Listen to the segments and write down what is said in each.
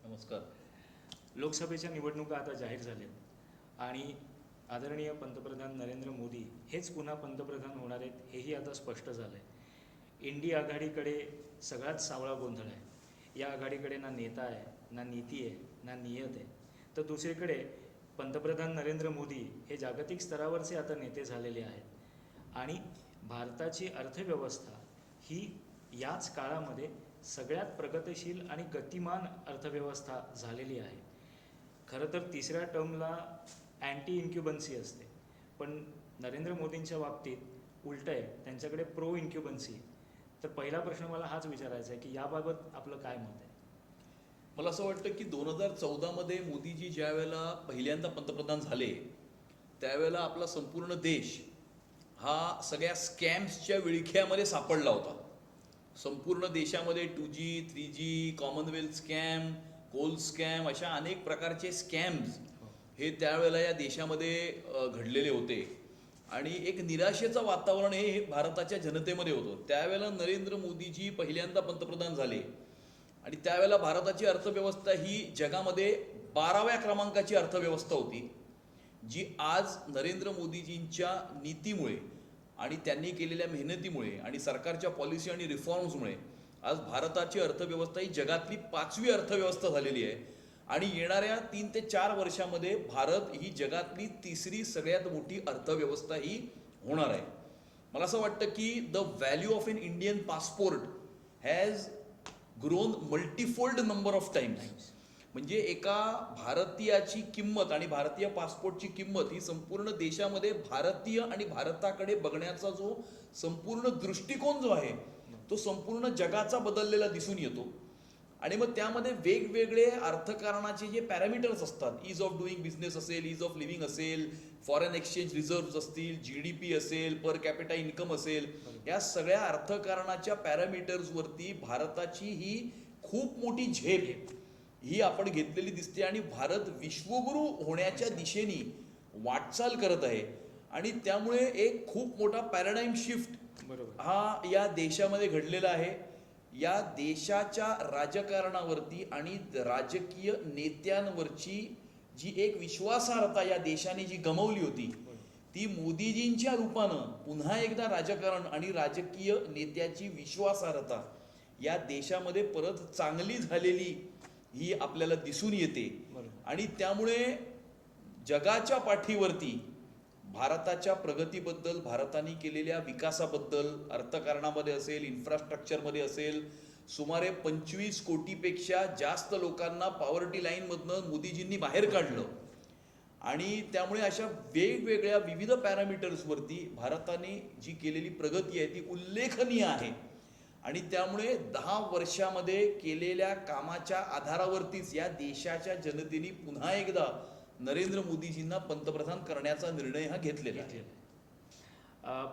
नमस्कार. लोकसभेच्या निवडणुका आता जाहीर झाल्यात आणि आदरणीय पंतप्रधान नरेंद्र मोदी हेच पुन्हा पंतप्रधान होणार आहेत हेही आता स्पष्ट झालं आहे. इंडी आघाडीकडे सगळाच सावळा गोंधळ आहे. या आघाडीकडे ना नेता आहे, ना नीती आहे, ना नियत आहे. तर दुसरीकडे पंतप्रधान नरेंद्र मोदी हे जागतिक स्तरावरचे आता नेते झालेले आहेत आणि भारताची अर्थव्यवस्था ही याच काळामध्ये सगळ्यात प्रगतिशील आणि गतिमान अर्थव्यवस्था झालेली आहे. खरं तर तिसऱ्या टर्मला अँटी इन्क्युबन्सी असते, पण नरेंद्र मोदींच्या बाबतीत उलटं आहे, त्यांच्याकडे प्रो इन्क्युबन्सी. तर पहिला प्रश्न मला हाच विचारायचा आहे की याबाबत आपलं काय मत आहे? मला असं वाटतं की 2014 मध्ये मोदीजी ज्या वेळेला पहिल्यांदा पंतप्रधान झाले त्यावेळेला आपला संपूर्ण देश हा सगळ्या स्कॅम्सच्या विळख्यामध्ये सापडला होता. संपूर्ण देशामध्ये 2G 3G Commonwealth scam, Coal scam अशा अनेक प्रकारचे स्कॅम्स हे त्यावेळेला या देशामध्ये घडलेले होते आणि एक निराशेचं वातावरण हे भारताच्या जनतेमध्ये होतं. त्यावेळेला नरेंद्र मोदीजी पहिल्यांदा पंतप्रधान झाले आणि त्यावेळेला भारताची अर्थव्यवस्था ही जगामध्ये 12व्या क्रमांकाची अर्थव्यवस्था होती, जी आज नरेंद्र मोदीजींच्या नीतीमुळे आणि त्यांनी केलेल्या मेहनतीमुळे आणि सरकारच्या पॉलिसी आणि रिफॉर्म्समुळे आज भारताची अर्थव्यवस्था ही जगातली 5वी अर्थव्यवस्था झालेली आहे आणि येणाऱ्या 3 ते 4 वर्षामध्ये भारत ही जगातली 3री सगळ्यात मोठी अर्थव्यवस्था ही होणार आहे. मला असं वाटतं की the value of an Indian passport has grown multifold number of times. म्हणजे एका भारतीयाची किंमत आणि भारतीय पासपोर्टची किंमत ही संपूर्ण देशामध्ये भारतीय आणि भारताकडे बघण्याचा जो संपूर्ण दृष्टिकोन जो आहे तो संपूर्ण जगाचा बदललेला दिसून येतो. आणि मग त्यामध्ये वेगवेगळे अर्थकारणाचे जे पॅरामीटर्स असतात, ईज ऑफ डुईंग बिझनेस असेल, ईज ऑफ लिव्हिंग असेल, फॉरेन एक्सचेंज रिझर्व्ह असतील, GDP असेल, पर कॅपिटा इन्कम असेल, या सगळ्या अर्थकारणाच्या पॅरामीटर्सवरती भारताची ही खूप मोठी झेप ही आपण घेतलेली दिसते आणि भारत विश्वगुरू होण्याच्या दिशेने वाटचाल करत आहे. आणि त्यामुळे एक खूप मोठा पॅराडाईम शिफ्ट हा या देशामध्ये घडलेला आहे. या देशाच्या राजकारणावरती आणि राजकीय नेत्यांवरची जी एक विश्वासार्हता या देशाने जी गमावली होती ती मोदीजींच्या रूपानं पुन्हा एकदा राजकारण आणि राजकीय नेत्याची विश्वासार्हता या देशामध्ये परत चांगली झालेली ही आपल्याला दिसून येते. आणि त्यामुळे जगाच्या पाठीवरती भारताच्या प्रगतीबद्दल, भारताने केलेल्या विकासाबद्दल, अर्थकारणामध्ये असेल, इन्फ्रास्ट्रक्चरमध्ये असेल, सुमारे 25 कोटीपेक्षा जास्त लोकांना पॉवर्टी लाईनमधनं मोदीजींनी बाहेर काढलं. आणि त्यामुळे अशा वेगवेगळ्या विविध पॅरामीटर्सवरती भारताने जी केलेली प्रगती आहे ती उल्लेखनीय आहे. आणि त्यामुळे 10 वर्षामध्ये केलेल्या कामाच्या आधारावरतीच या देशाच्या जनतेने पुन्हा एकदा नरेंद्र मोदीजींना पंतप्रधान करण्याचा निर्णय हा घेतलेला आहे.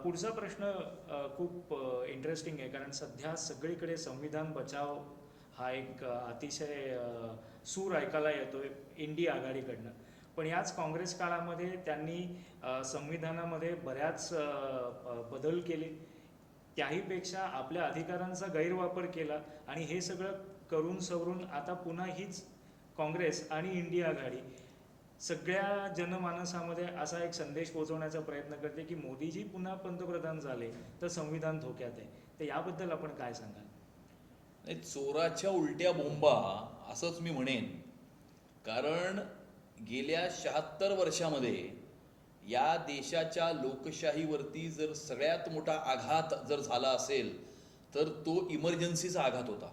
पुढचा प्रश्न खूप इंटरेस्टिंग आहे, कारण सध्या सगळीकडे संविधान बचाव हा एक अतिशय सूर ऐकायला येतोय इंडी आघाडीकडनं. पण याच काँग्रेस काळामध्ये त्यांनी संविधानामध्ये बऱ्याच बदल केले, त्याहीपेक्षा आपल्या अधिकारांचा गैरवापर केला आणि हे सगळं करून सवरून आता पुन्हा हीच काँग्रेस आणि इंडी आघाडी सगळ्या जनमानसामध्ये असा एक संदेश पोहोचवण्याचा प्रयत्न करते की मोदीजी पुन्हा पंतप्रधान झाले तर संविधान धोक्यात आहे. तर याबद्दल आपण काय सांगाल? नाही, चोराच्या उलट्या बोंबा असंच मी म्हणेन. कारण गेल्या 76 वर्षामध्ये या देशाच्या लोकशाहीवरती जर सगळ्यात मोठा आघात जर झाला असेल तर तो इमर्जन्सीचा आघात होता.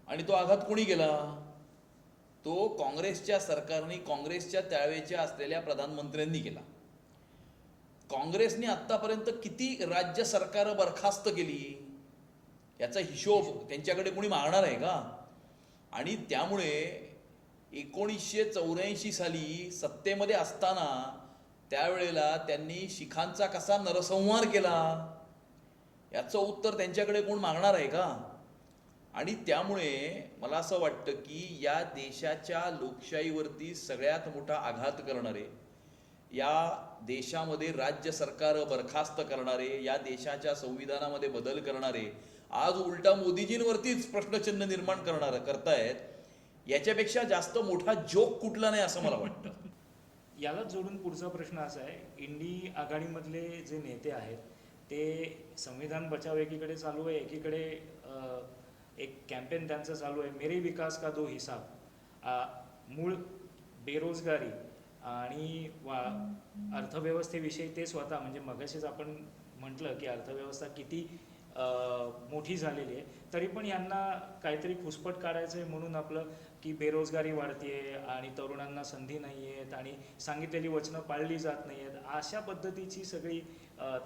आणि तो आघात कोणी केला? तो काँग्रेसच्या सरकारने, काँग्रेसच्या त्यावेळेच्या असलेल्या प्रधानमंत्र्यांनी केला. काँग्रेसने आतापर्यंत किती राज्य सरकार बरखास्त केली याचा हिशोब त्यांच्याकडे कोणी मागणार आहे का? आणि त्यामुळे 1984 साली सत्तेमध्ये असताना त्यावेळेला त्यांनी शिखांचा कसा नरसंहार केला याचं उत्तर त्यांच्याकडे कोण मागणार आहे का? आणि त्यामुळे मला असं वाटतं की या देशाच्या लोकशाहीवरती सगळ्यात मोठा आघात करणारे, या देशामध्ये राज्य सरकार बरखास्त करणारे, या देशाच्या संविधानामध्ये बदल करणारे आज उलटा मोदीजींवरतीच प्रश्नचिन्ह निर्माण करतायत याच्यापेक्षा जास्त मोठा जोक कुठला नाही असं मला वाटतं. यालाच जोडून पुढचा प्रश्न असा आहे, इंडी आघाडीमधले जे नेते आहेत ते संविधान बचाव एकीकडे चालू आहे, एकीकडे एक कॅम्पेन त्यांचं चालू आहे, मेरे विकास का दो हिसाब. मूळ बेरोजगारी आणि अर्थव्यवस्थेविषयी ते स्वतः, म्हणजे मगाशीच आपण म्हटलं की अर्थव्यवस्था किती मोठी झालेली आहे, तरी पण यांना काहीतरी खुसपट काढायचं आहे म्हणून आपलं की बेरोजगारी वाढते आणि तरुणांना संधी नाही आहेत आणि सांगितलेली वचनं पाळली जात नाही आहेत, अशा पद्धतीची सगळी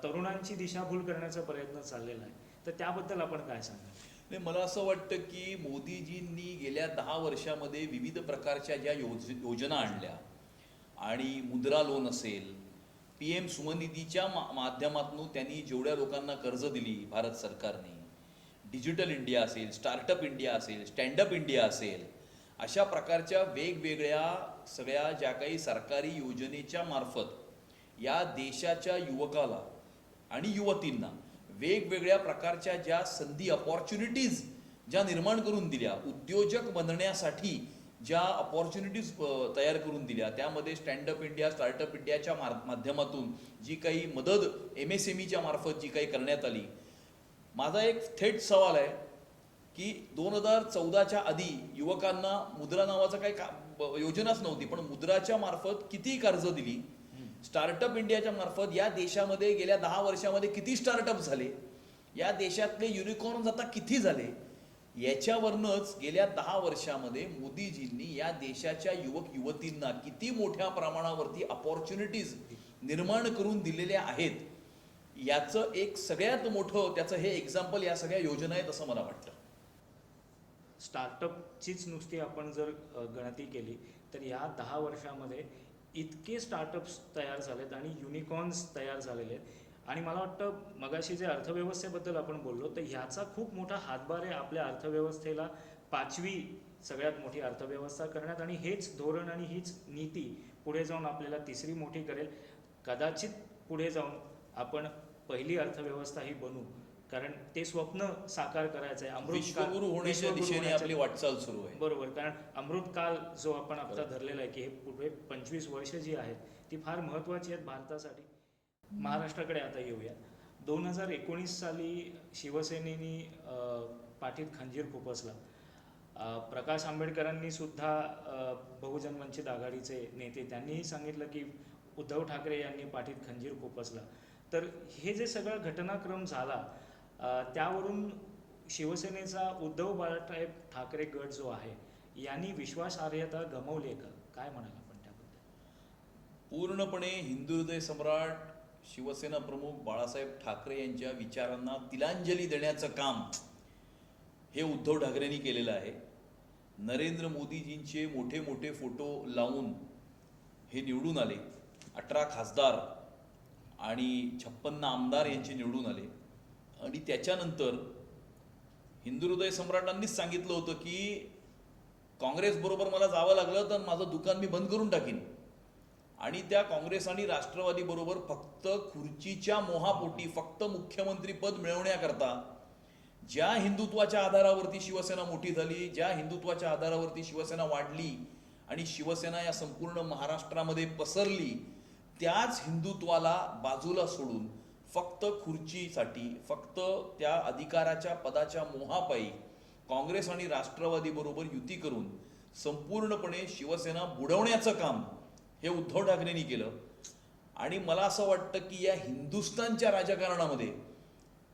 तरुणांची दिशाभूल करण्याचा प्रयत्न चाललेला आहे. तर त्याबद्दल आपण काय सांगाल? नाही, मला असं वाटतं की मोदीजींनी गेल्या 10 वर्षामध्ये विविध प्रकारच्या ज्या योजना आणल्या आणि मुद्रा लोन असेल, PM सुमनिधीच्या माध्यमातून त्यांनी जेवढ्या लोकांना कर्ज दिली भारत सरकारने, डिजिटल इंडिया असेल, स्टार्टअप इंडिया असेल, स्टँडअप इंडिया असेल, अशा प्रकारच्या वेगवेगळ्या सगळ्या ज्या काही सरकारी योजनेच्या मार्फत या देशाच्या युवकाला आणि युवतींना वेगवेगळ्या प्रकारच्या ज्या संधी अपॉर्च्युनिटीज ज्या निर्माण करून दिल्या, उद्योजक बनण्यासाठी ज्या अपॉर्च्युनिटीज तयार करून दिल्या, त्यामध्ये स्टँडअप इंडिया, स्टार्टअप इंडियाच्या माध्यमातून जी काही मदत MSMEच्या मार्फत जी काही करण्यात आली. माझा एक थेट सवाल आहे की 2014च्या आधी युवकांना मुद्रा नावाचं काही योजनाच नव्हती, पण मुद्राच्या मार्फत किती कर्ज दिली, स्टार्टअप इंडियाच्या मार्फत या देशामध्ये गेल्या 10 वर्षामध्ये किती स्टार्टअप झाले, या देशातले युनिकॉर्न्स आता किती झाले, याच्यावरनच गेल्या 10 वर्षामध्ये मोदीजींनी या देशाच्या युवक युवतींना किती मोठ्या प्रमाणावरती अपॉर्च्युनिटीज निर्माण करून दिलेल्या आहेत, याचं एक सगळ्यात मोठं त्याचं हे एक्झाम्पल या सगळ्या योजना आहेत असं मला वाटतं. स्टार्टअपचीच नुसती आपण जर गणती केली तर या 10 वर्षामध्ये इतके स्टार्टअप्स तयार झालेत आणि युनिकॉर्न्स तयार झालेले आहेत. आणि मला वाटतं मगाशी जे अर्थव्यवस्थेबद्दल आपण बोललो तर ह्याचा खूप मोठा हातभार आहे आपल्या अर्थव्यवस्थेला 5वी सगळ्यात मोठी अर्थव्यवस्था करण्यात, आणि हेच धोरण आणि हीच नीती पुढे जाऊन आपल्याला 3री मोठी करेल. कदाचित पुढे जाऊन आपण पहिली अर्थव्यवस्थाही बनू, कारण ते स्वप्न साकार करायचं आहे. विश्वगुरू होण्याच्या दिशेने आपली वाटचाल सुरू आहे. बरोबर, कारण अमृतकाल जो आपण आता धरलेला आहे की हे पुढे 25 वर्ष जी आहेत ती फार महत्त्वाची आहेत भारतासाठी. महाराष्ट्राकडे आता येऊया. 2019 साली शिवसेनेनी पाठीत खंजीर खुपसला. प्रकाश आंबेडकरांनी सुद्धा बहुजन वंचित आघाडीचे नेते त्यांनीही सांगितलं की उद्धव ठाकरे यांनी पाठीत खंजीर खुपसला. तर हे जे सगळं घटनाक्रम झाला त्यावरून शिवसेनेचा उद्धव बाळासाहेब ठाकरे गट जो आहे यांनी विश्वासार्हता गमावली आहे का? काय म्हणाल आपण त्याबद्दल? पूर्णपणे हिंदू हृदय सम्राट शिवसेना प्रमुख बाळासाहेब ठाकरे यांच्या विचारांना तिलांजली देण्याचं काम हे उद्धव ठाकरेंनी केलेलं आहे. नरेंद्र मोदीजींचे मोठे मोठे फोटो लावून हे निवडून आले. 18 खासदार आणि 56 आमदार यांचे निवडून आले. आणि त्याच्यानंतर हिंदू हृदय सम्राटांनीच सांगितलं होतं की काँग्रेसबरोबर मला जावं लागलं तर माझं दुकान मी बंद करून टाकीन. आणि त्या काँग्रेस आणि राष्ट्रवादी बरोबर फक्त खुर्चीच्या मोहापोटी, फक्त मुख्यमंत्री पद मिळवण्याकरता ज्या हिंदुत्वाच्या आधारावरती शिवसेना मोठी झाली, ज्या हिंदुत्वाच्या आधारावरती शिवसेना वाढली आणि शिवसेना या संपूर्ण महाराष्ट्रामध्ये पसरली, त्याच हिंदुत्वाला बाजूला सोडून फक्त खुर्चीसाठी, फक्त त्या अधिकाराच्या पदाच्या मोहापायी काँग्रेस आणि राष्ट्रवादी बरोबर युती करून संपूर्णपणे शिवसेना बुडवण्याचं काम हे उद्धव ठाकरेंनी केलं. आणि मला असं वाटतं की या हिंदुस्थानच्या राजकारणामध्ये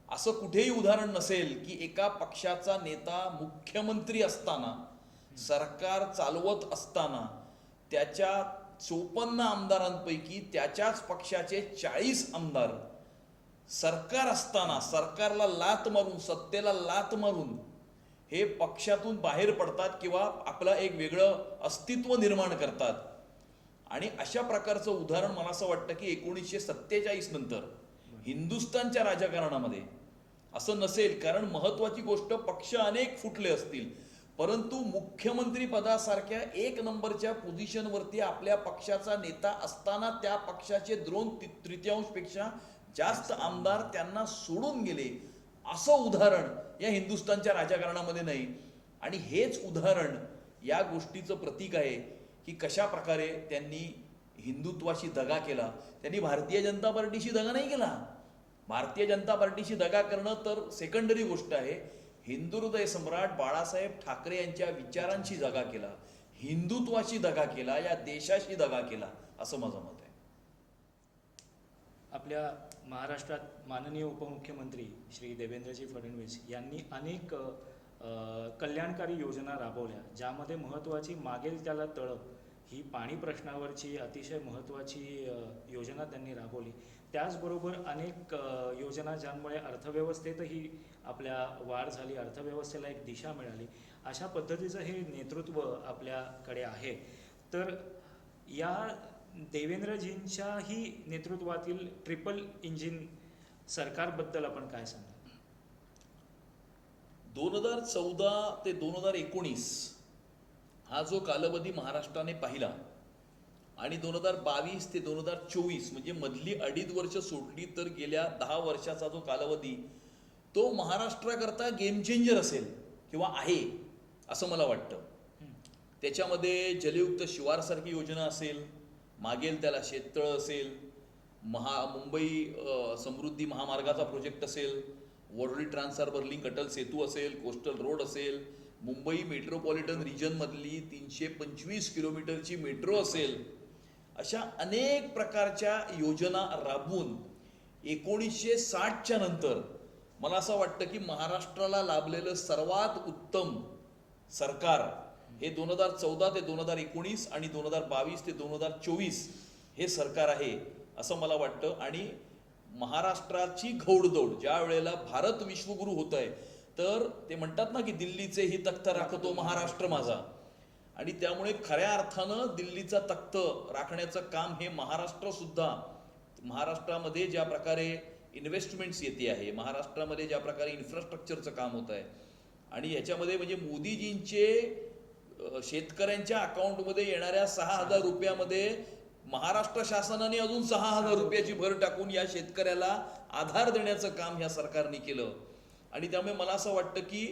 असं कुठेही उदाहरण नसेल की एका पक्षाचा नेता मुख्यमंत्री असताना, सरकार चालवत असताना त्याच्या 54 आमदारांपैकी त्याच्याच पक्षाचे 40 आमदार सरकार असताना सरकारला लात मारून, सत्तेला लात मारून हे पक्षातून बाहेर पडतात किंवा आपलं एक वेगळं अस्तित्व निर्माण करतात. आणि अशा प्रकारचं उदाहरण मला असं वाटतं की 1947 नंतर हिंदुस्थानच्या राजकारणामध्ये असं नसेल. कारण महत्वाची गोष्ट, पक्ष अनेक फुटले असतील परंतु मुख्यमंत्री पदासारख्या 1 नंबरच्या पोझिशनवरती आपल्या पक्षाचा नेता असताना त्या पक्षाचे 2/3 जास्त आमदार त्यांना सोडून गेले, असं उदाहरण या हिंदुस्थानच्या राजकारणामध्ये नाही. आणि हेच उदाहरण या गोष्टीचं प्रतीक आहे की कशा प्रकारे त्यांनी हिंदुत्वाशी दगा केला. त्यांनी भारतीय जनता पार्टीशी दगा नाही केला. भारतीय जनता पार्टीशी दगा करणं तर सेकंडरी गोष्ट आहे. हिंदू हृदय सम्राट बाळासाहेब ठाकरे यांच्या विचारांशी दगा केला, हिंदुत्वाशी दगा केला, या देशाशी दगा केला, असं माझं मत आहे. आपल्या महाराष्ट्रात माननीय उपमुख्यमंत्री श्री देवेंद्रजी फडणवीस यांनी अनेक कल्याणकारी योजना राबवल्या, ज्यामध्ये महत्त्वाची मागेल त्याला तळं ही पाणी प्रश्नावरची अतिशय महत्त्वाची योजना त्यांनी राबवली. त्याचबरोबर अनेक योजना ज्यामुळे अर्थव्यवस्थेतही आपल्या वाढ झाली, अर्थव्यवस्थेला एक दिशा मिळाली. अशा पद्धतीचं हे नेतृत्व आपल्याकडे आहे. तर या देवेंद्रजींच्याही नेतृत्वातील ट्रिपल इंजिन सरकारबद्दल आपण काय सांगाल? 2014 ते 2019 हा जो कालावधी महाराष्ट्राने पाहिला आणि 2022 ते 2024 म्हणजे मधली 2.5 वर्ष सोडली तर गेल्या 10 वर्षाचा जो कालावधी, तो महाराष्ट्राकरता गेम चेंजर असेल किंवा आहे असं मला वाटतं. त्याच्यामध्ये जलयुक्त शिवारसारखी योजना असेल, मागेल त्याला शेततळं असेल, मुंबई समृद्धी महामार्गाचा प्रोजेक्ट असेल, वरळी ट्रान्सहार्बर लिंक अटल सेतू असेल, कोस्टल रोड असेल, मुंबई मेट्रोपॉलिटन रिजनमधली 325 किलोमीटरची मेट्रो असेल, अशा अनेक प्रकारच्या योजना राबवून 1960च्या नंतर मला असं वाटतं की महाराष्ट्राला लाभलेलं सर्वात उत्तम सरकार हे 2014 ते 2019 आणि 2022 ते 2024 हे सरकार आहे असं मला वाटतं. आणि महाराष्ट्राची घौडदौड ज्या वेळेला भारत विश्वगुरू होत आहे, तर ते म्हणतात ना की दिल्लीचे ही तख्त राखतो महाराष्ट्र माझा, आणि त्यामुळे खऱ्या अर्थानं दिल्लीचा तख्त राखण्याचं काम हे महाराष्ट्र सुद्धा, महाराष्ट्रामध्ये ज्या प्रकारे इन्व्हेस्टमेंट्स येते आहे, महाराष्ट्रामध्ये ज्या प्रकारे इन्फ्रास्ट्रक्चरचं काम होत आहे, आणि याच्यामध्ये म्हणजे मोदीजींचे शेतकऱ्यांच्या अकाउंटमध्ये येणाऱ्या 6,000 रुपयामध्ये महाराष्ट्र शासनाने अजून 6,000 रुपयाची भर टाकून या शेतकऱ्याला आधार देण्याचं काम ह्या सरकारने केलं. आणि त्यामुळे मला असं वाटतं की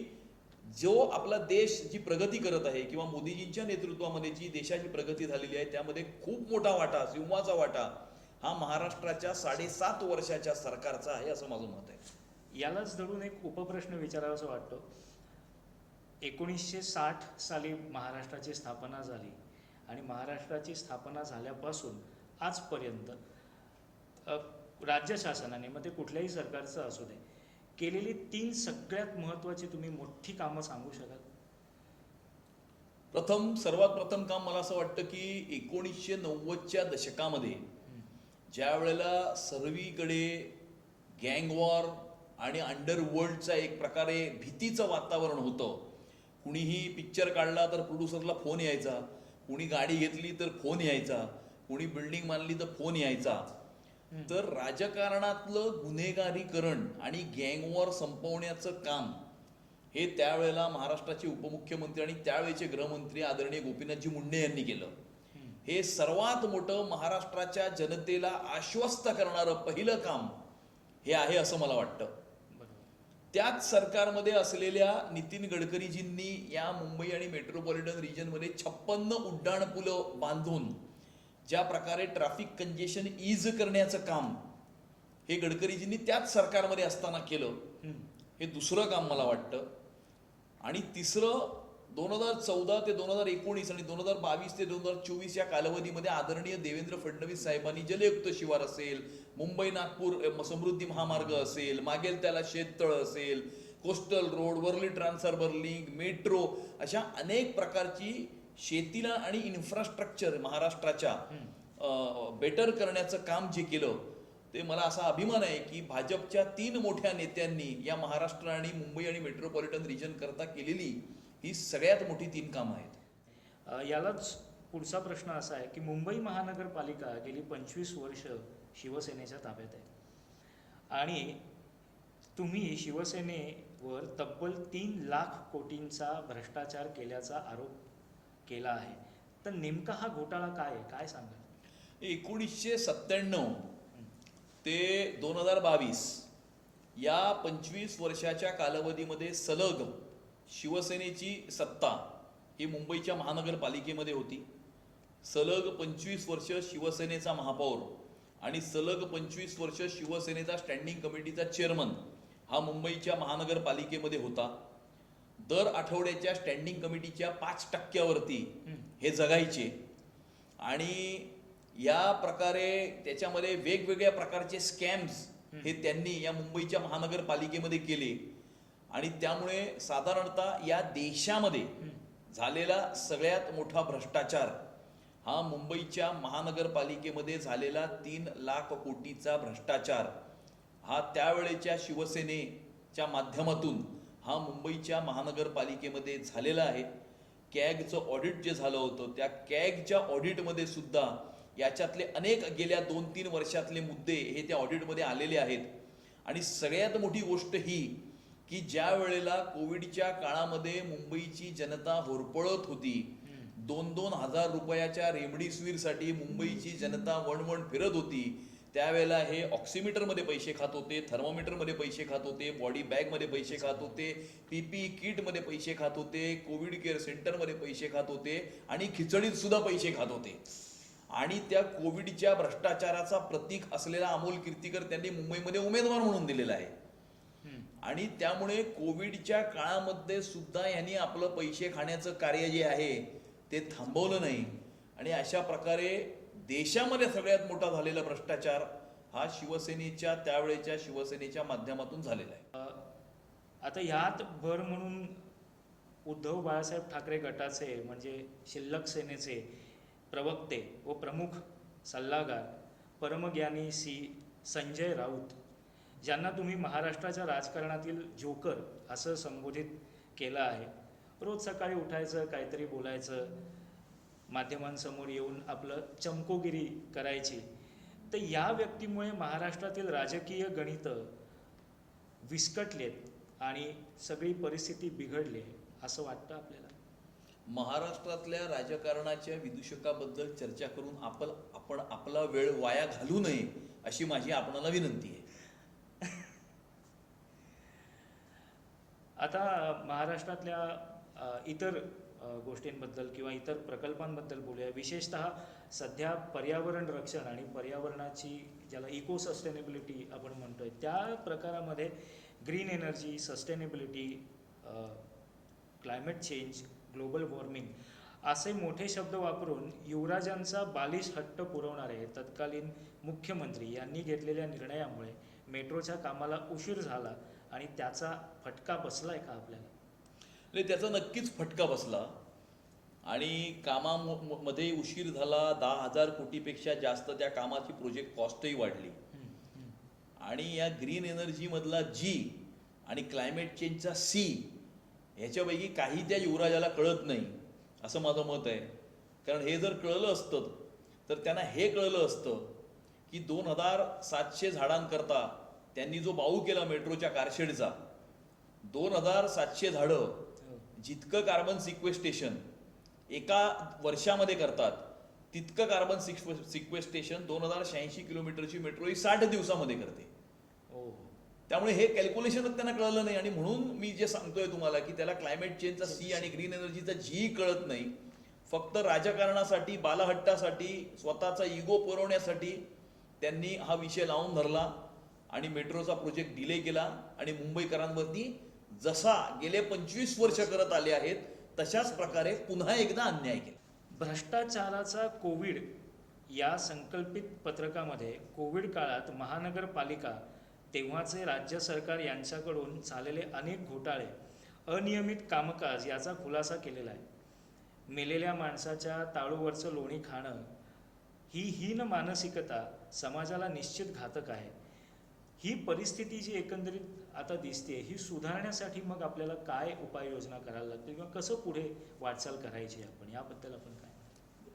जो आपला देश जी प्रगती करत आहे किंवा मोदीजींच्या नेतृत्वामध्ये जी देशाची प्रगती झालेली आहे, त्यामध्ये खूप मोठा वाटा, सिंहाचा वाटा हा महाराष्ट्राच्या 7.5 वर्षाच्या सरकारचा आहे असं माझं मत आहे. यालाच धरून एक उपप्रश्न विचारावासा वाटतो. 1960 साली महाराष्ट्राची स्थापना झाली आणि महाराष्ट्राची स्थापना झाल्यापासून आजपर्यंत राज्य शासनाने, मग ते कुठल्याही सरकारचं असू दे, केलेली 3 सगळ्यात महत्त्वाची तुम्ही मोठी कामं सांगू शकाल? सर्वात प्रथम काम मला असं वाटतं की 1990च्या दशकामध्ये ज्या वेळेला सर्वीकडे गँग वॉर आणि अंडरवर्ल्डचा एक प्रकारे भीतीचं वातावरण होतं. कुणीही पिक्चर काढला तर प्रोड्युसरला फोन यायचा, कुणी गाडी घेतली तर फोन यायचा, कुणी बिल्डिंग बांधली तर फोन यायचा. तर राजकारणातलं गुन्हेगारीकरण आणि गँग वॉर संपवण्याचं काम हे त्यावेळेला महाराष्ट्राचे उपमुख्यमंत्री आणि त्यावेळेचे गृहमंत्री आदरणीय गोपीनाथजी मुंडे यांनी केलं. हे सर्वात मोठं महाराष्ट्राच्या जनतेला आश्वस्त करणारं पहिलं काम हे आहे असं मला वाटतं. त्याच सरकारमध्ये असलेल्या नितीन गडकरीजींनी या मुंबई आणि मेट्रोपॉलिटन रिजनमध्ये 56 उड्डाणपुलं बांधून ज्या प्रकारे ट्रॅफिक कंजेशन ईज करण्याचं काम हे गडकरीजींनी त्याच सरकारमध्ये असताना केलं. हे दुसरं काम मला वाटतं. आणि तिसरं 2014 ते 2019 आणि 2022 ते 2024 या कालावधीमध्ये आदरणीय देवेंद्र फडणवीस साहेबांनी जलयुक्त शिवार असेल, मुंबई नागपूर समृद्धी महामार्ग असेल, मागेल त्याला शेततळ असेल, coastal road, Worli Trans Harbour link, metro, अशा अनेक प्रकारची शेतीला आणि इन्फ्रास्ट्रक्चर महाराष्ट्राच्या बेटर करण्याचं काम जे केलं, ते मला असा अभिमान आहे की भाजपच्या 3 मोठ्या नेत्यांनी या महाराष्ट्र आणि मुंबई आणि मेट्रोपॉलिटन रिजन करता केलेली ही सगळ्यात मोठी 3 कामं आहेत. यालाच पुढचा प्रश्न असा आहे की मुंबई महानगरपालिका गेली 25 वर्ष शिवसेनेच्या ताब्यात आहे आणि तुम्ही शिवसेनेवर तब्बल 3 लाख कोटींचा भ्रष्टाचार केल्याचा आरोप केला आहे. तर नेमका हा घोटाळा काय आहे, काय सांगा? 1997 ते 2022 या 25 वर्षाच्या कालावधीमध्ये सलग शिवसेनेची सत्ता ही मुंबईच्या महानगरपालिकेमध्ये होती. सलग 25 वर्ष शिवसेनेचा महापौर आणि सलग 25 वर्ष शिवसेनेचा स्टँडिंग कमिटीचा चेअरमन हा मुंबईच्या महानगरपालिकेमध्ये होता. दर आठवड्याच्या स्टँडिंग कमिटीच्या 5% हे जगायचे आणि या प्रकारे त्याच्यामध्ये वेगवेगळ्या प्रकारचे स्कॅम्स हे त्यांनी या मुंबईच्या महानगरपालिकेमध्ये केले आणि त्यामुळे साधारणतः या देशामध्ये झालेला सगळ्यात मोठा भ्रष्टाचार हा मुंबईच्या महानगरपालिकेमध्ये झालेला 3 लाख कोटीचा भ्रष्टाचार हा त्यावेळेच्या शिवसेनेच्या माध्यमातून हा मुंबईच्या महानगरपालिकेमध्ये झालेला आहे. कॅगचं ऑडिट जे झालं होतं त्या कॅगच्या ऑडिटमध्ये सुद्धा याच्यातले अनेक गेल्या 2-3 वर्षातले मुद्दे हे त्या ऑडिटमध्ये आलेले आहेत. आणि सगळ्यात मोठी गोष्ट ही की ज्या वेळेला कोविडच्या काळामध्ये मुंबईची जनता होरपळत होती, 2-2 हजार रुपयाच्या रेमडेसिवीरसाठी मुंबईची जनता वणवण फिरत होती, त्यावेळेला हे ऑक्सिमीटरमध्ये पैसे खात होते, थर्मोमीटरमध्ये पैसे खात होते, बॉडी बॅगमध्ये पैसे खात होते, PPE किटमध्ये पैसे खात होते, कोविड केअर सेंटरमध्ये पैसे खात होते आणि खिचडीत सुद्धा पैसे खात होते. आणि त्या कोविडच्या भ्रष्टाचाराचा प्रतीक असलेला अमोल कीर्तीकर त्यांनी मुंबईमध्ये उमेदवार म्हणून दिलेला आहे. आणि त्यामुळे कोविडच्या काळामध्ये सुद्धा यांनी आपलं पैसे खाण्याचं कार्य जे आहे ते थांबवलं नाही. आणि अशा प्रकारे देशामध्ये सगळ्यात मोठा झालेला भ्रष्टाचार हा शिवसेनेच्या त्यावेळेच्या शिवसेनेच्या माध्यमातून झालेला आहे. आता यात भर म्हणून उद्धव बाळासाहेब ठाकरे गटाचे म्हणजे शिल्लक सेनेचे प्रवक्ते व प्रमुख सल्लागार परमज्ञानी संजय राऊत, ज्यांना तुम्ही महाराष्ट्राच्या राजकारणातील जोकर असं संबोधित केलं आहे. रोज सकाळी उठायचं, काहीतरी बोलायचं, माध्यमांसमोर येऊन आपलं चमकोगिरी करायची. तर या व्यक्तीमुळे महाराष्ट्रातील राजकीय गणितं विस्कटलेत आणि सगळी परिस्थिती बिघडली असं वाटतं आपल्याला. महाराष्ट्रातल्या राजकारणाच्या विदूषकाबद्दल चर्चा करून आपण आपला वेळ वाया घालू नये अशी माझी आपणाला विनंती आहे. आता महाराष्ट्रातल्या इतर गोष्टींबद्दल किंवा इतर प्रकल्पांबद्दल बोलूया. विशेषतः सध्या पर्यावरण रक्षण आणि पर्यावरणाची ज्याला इको सस्टेनेबिलिटी आपण म्हणतोय त्या प्रकारामध्ये green energy, sustainability, climate change, global warming असे मोठे शब्द वापरून युवराजांचा बालिश हट्ट पुरवणारे तत्कालीन मुख्यमंत्री यांनी घेतलेल्या निर्णयामुळे मेट्रोच्या कामाला उशीर झाला आणि त्याचा फटका बसलाय का आपल्याला? नाही, त्याचा नक्कीच फटका बसला आणि कामामध्ये उशीर झाला. 10,000 कोटीपेक्षा जास्त त्या कामाची प्रोजेक्ट कॉस्टही वाढली. आणि या ग्रीन एनर्जीमधला G आणि क्लायमेट चेंजचा C ह्याच्यापैकी काही त्या युवराजाला कळत नाही असं माझं मत आहे. कारण हे जर कळलं असतं तर त्यांना हे कळलं असतं की 2,700 झाडांकरता त्यांनी जो बाऊ केला मेट्रोच्या कारशेडचा, 2,700 झाडं जितकं कार्बन सिक्वेस्टेशन एका वर्षामध्ये करतात तितकं कार्बन सिक्वेस्टेशन 2,086 किलोमीटरची मेट्रो ही 60 दिवसामध्ये करते. त्यामुळे हे कॅल्क्युलेशनच त्यांना कळलं नाही. आणि म्हणून मी जे सांगतोय तुम्हाला की त्याला क्लायमेट चेंजचा C आणि ग्रीन एनर्जीचा G कळत नाही. फक्त राजकारणासाठी, बालाहट्टासाठी, स्वतःचा इगो पुरवण्यासाठी त्यांनी हा विषय लावून धरला आणि मेट्रोचा प्रोजेक्ट डिले केला आणि मुंबईकरांवरती जसा गेले 25 वर्ष करत आले आहेत तशाच प्रकारे पुन्हा एकदा अन्याय केला. भ्रष्टाचाराचा कोविड या संकल्पित पत्रकामध्ये कोविड काळात महानगरपालिका, तेव्हाचे राज्य सरकार यांच्याकडून झालेले अनेक घोटाळे, अनियमित कामकाज याचा खुलासा केलेला आहे. मेलेल्या माणसाच्या ताळूवरचं लोणी खाणं ही हीन मानसिकता समाजाला निश्चित घातक आहे. ही परिस्थिती जी एकंदरीत आता दिसते ही सुधारण्यासाठी मग आपल्याला काय उपाययोजना करायला लागतील किंवा कसं पुढे वाटचाल करायची आपण, याबद्दल आपण काय?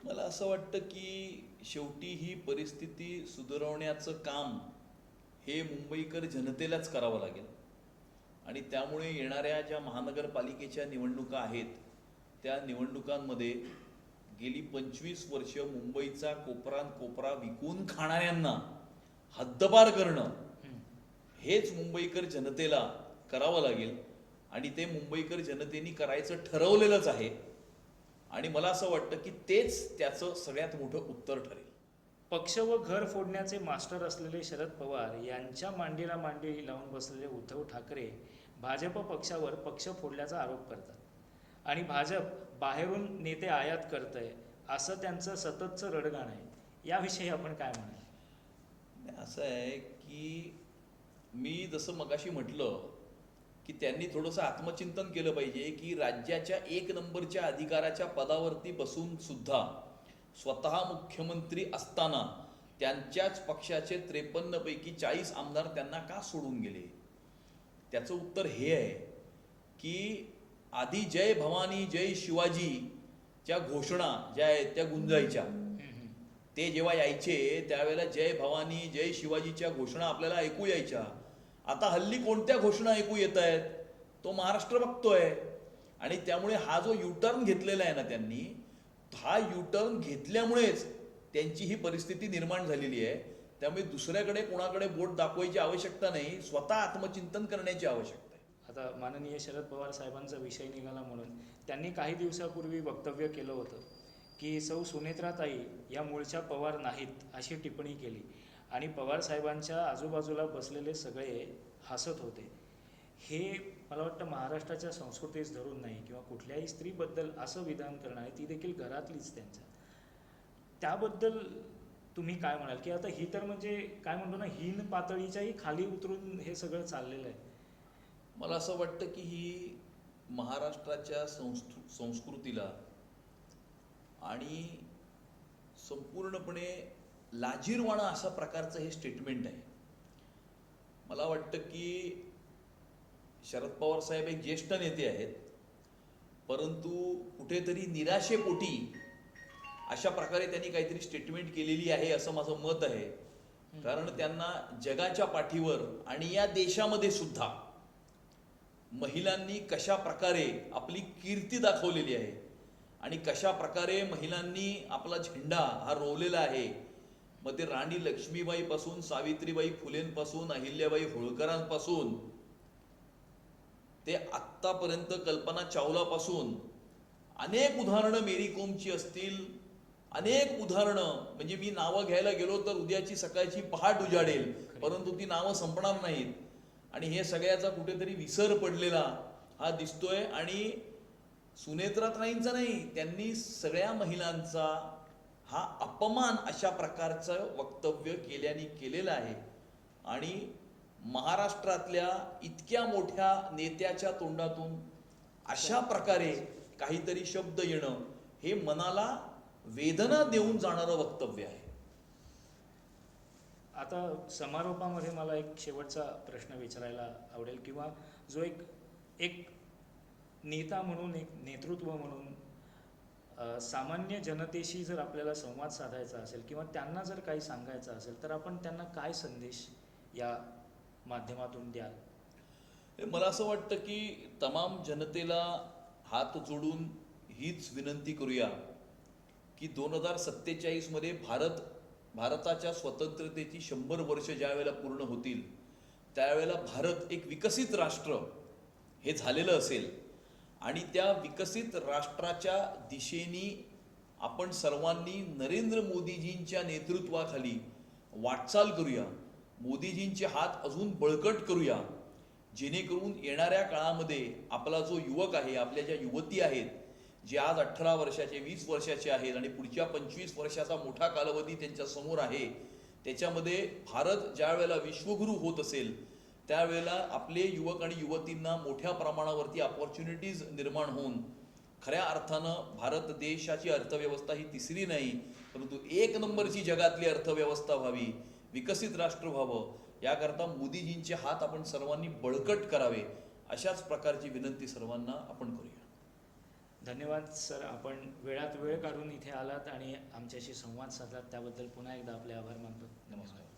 मला असं वाटतं की शेवटी ही परिस्थिती सुधारवण्याचं काम हे मुंबईकर जनतेलाच करावं लागेल. आणि त्यामुळे येणाऱ्या ज्या महानगरपालिकेच्या निवडणुका आहेत त्या निवडणुकांमध्ये गेली 25 वर्ष मुंबईचा कोपरा विकून खाणाऱ्यांना हद्दपार करणं हेच मुंबईकर जनतेला करावं लागेल. आणि ते मुंबईकर जनतेने करायचं ठरवलेलंच आहे. आणि मला असं वाटतं की तेच त्याचं सगळ्यात मोठं उत्तर ठरेल. पक्ष व घर फोडण्याचे मास्टर असलेले शरद पवार यांच्या मांडीला मांडी लावून बसलेले उद्धव ठाकरे भाजप पक्षावर पक्ष फोडल्याचा आरोप करतात आणि भाजप बाहेरून नेते आयात करतंय असं त्यांचं सततचं रडगाण आहे. याविषयी आपण काय म्हणाल? असं आहे की मी जसं मगाशी म्हटलं की त्यांनी थोडंसं आत्मचिंतन केलं पाहिजे की राज्याच्या एक नंबरच्या अधिकाराच्या पदावरती बसून सुद्धा स्वतः मुख्यमंत्री असताना त्यांच्याच पक्षाचे 53 पैकी 40 आमदार त्यांना का सोडून गेले. त्याचं उत्तर हे आहे की आधी जय भवानी जय शिवाजीच्या घोषणा ज्या आहेत त्या गुंजायच्या. ते जेव्हा यायचे त्यावेळेला जय भवानी जय शिवाजीच्या घोषणा आपल्याला ऐकू यायच्या. आता हल्ली कोणत्या घोषणा ऐकू येत आहेत तो महाराष्ट्र बघतोय. आणि त्यामुळे हा जो युटर्न घेतलेला आहे ना त्यांनी, हा युटर्न घेतल्यामुळेच त्यांची ही परिस्थिती निर्माण झालेली आहे. त्यामुळे दुसऱ्याकडे कोणाकडे बोट दाखवायची आवश्यकता नाही, स्वतः आत्मचिंतन करण्याची आवश्यकता आहे. आता माननीय शरद पवार साहेबांचा विषय निघाला म्हणून त्यांनी काही दिवसापूर्वी वक्तव्य केलं होतं की सौ सुनेत्राताई या मूळच्या पवार नाहीत अशी टिप्पणी केली आणि पवार साहेबांच्या आजूबाजूला बसलेले सगळे हसत होते. हे मला वाटतं महाराष्ट्राच्या संस्कृतीस धरून नाही किंवा कुठल्याही स्त्रीबद्दल असं विधान करणं आहे, ती देखील घरातलीच त्यांच्या. त्याबद्दल तुम्ही काय म्हणाल की आता ही तर म्हणजे काय म्हणतो ना, हीन पातळीच्याही खाली उतरून हे सगळं चाललेलं आहे. मला असं वाटतं की ही महाराष्ट्राच्या संस्कृतीला आणि संपूर्णपणे लाजिरवाणा अशा प्रकारचं हे स्टेटमेंट आहे. मला वाटतं की शरद पवार साहेब एक ज्येष्ठ नेते आहेत, परंतु कुठेतरी निराशेपोटी अशा प्रकारे त्यांनी काहीतरी स्टेटमेंट केलेली आहे असं माझं मत आहे. कारण त्यांना जगाच्या पाठीवर आणि या देशामध्ये सुद्धा महिलांनी कशा प्रकारे आपली कीर्ती दाखवलेली आहे आणि कशा प्रकारे महिलांनी आपला झेंडा हा रोवलेला आहे. मग ते राणी लक्ष्मीबाईपासून सावित्रीबाई फुलेंपासून अहिल्याबाई होळकरांपासून ते आत्तापर्यंत कल्पना चावलापासून अनेक उदाहरणं मेरी कोमची असतील, अनेक उदाहरणं म्हणजे मी नावं घ्यायला गेलो तर उद्याची सकाळची पहाट उजाडेल, परंतु ती नावं संपणार नाहीत. आणि हे सगळ्याचा कुठेतरी विसर पडलेला हा दिसतोय. आणि सुनेत्राताईंचा नाही, त्यांनी सगळ्या महिलांचा हा अपमान अशा प्रकारचं वक्तव्य केलेलं आहे. आणि महाराष्ट्रातल्या इतक्या मोठ्या नेत्याच्या तोंडातून अशा प्रकारे काहीतरी शब्द येणं हे मनाला वेदना देऊन जाणारं वक्तव्य आहे. आता समारोपामध्ये मला एक शेवटचा प्रश्न विचारायला आवडेल किंवा जो एक नेता म्हणून, एक नेतृत्व म्हणून सामान्य जनतेशी जर आपल्याला संवाद साधायचा असेल किंवा त्यांना जर काही सांगायचं असेल तर आपण त्यांना काय संदेश या माध्यमातून द्याल? मला असं वाटतं की तमाम जनतेला हात जोडून हीच विनंती करूया की 2047 मध्ये भारताच्या स्वतंत्रतेची 100 वर्ष ज्या वेळेला पूर्ण होतील त्यावेळेला भारत एक विकसित राष्ट्र हे झालेलं असेल आणि त्या विकसित राष्ट्राच्या दिशेने आपण सर्वांनी नरेंद्र मोदीजींच्या नेतृत्वाखाली वाटचाल करूया. मोदीजींचे हात अजून बळकट करूया, जेणेकरून येणाऱ्या काळामध्ये आपला जो युवक आहे, आपल्या ज्या युवती आहेत, जे आज 18 वर्षाचे 20 वर्षाचे आहेत आणि पुढच्या 25 वर्षाचा मोठा कालावधी त्यांच्या समोर आहे, त्याच्यामध्ये भारत ज्या वेळेला विश्वगुरू होत असेल त्यावेळेला आपले युवक आणि युवतींना मोठ्या प्रमाणावरती अपॉर्च्युनिटीज निर्माण होऊन खऱ्या अर्थानं भारत देशाची अर्थव्यवस्था ही तिसरी नाही परंतु एक नंबरची जगातली अर्थव्यवस्था व्हावी, विकसित राष्ट्र व्हावं, याकरता मोदीजींचे हात आपण सर्वांनी बळकट करावे अशाच प्रकारची विनंती सर्वांना आपण करूया. धन्यवाद सर, आपण वेळात वेळ काढून इथे आलात आणि आमच्याशी संवाद साधलात त्याबद्दल पुन्हा एकदा आपले आभार मानतो. नमस्कार.